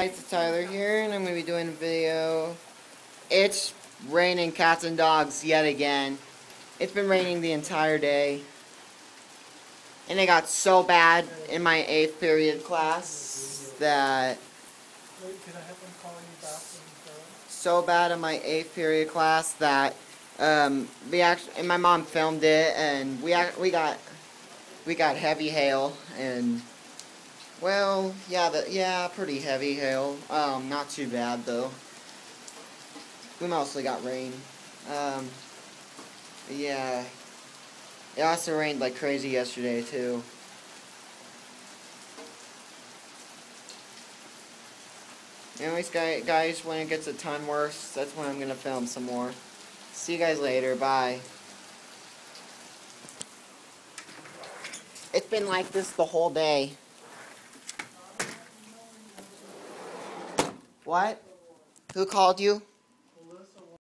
guys, it's Tyler here, and I'm going to be doing a video. It's raining cats and dogs yet again. It's been raining the entire day. And it got so bad in my 8th period class that... Wait, can I have them call you back when So bad in my 8th period class that and my mom filmed it, and we got heavy hail, and well, yeah, pretty heavy hail. Not too bad though. We mostly got rain. Yeah. It also rained like crazy yesterday too. Anyways, guys, when it gets a ton worse, that's when I'm gonna film some more. See you guys later. Bye. It's been like this the whole day. What? Who called you?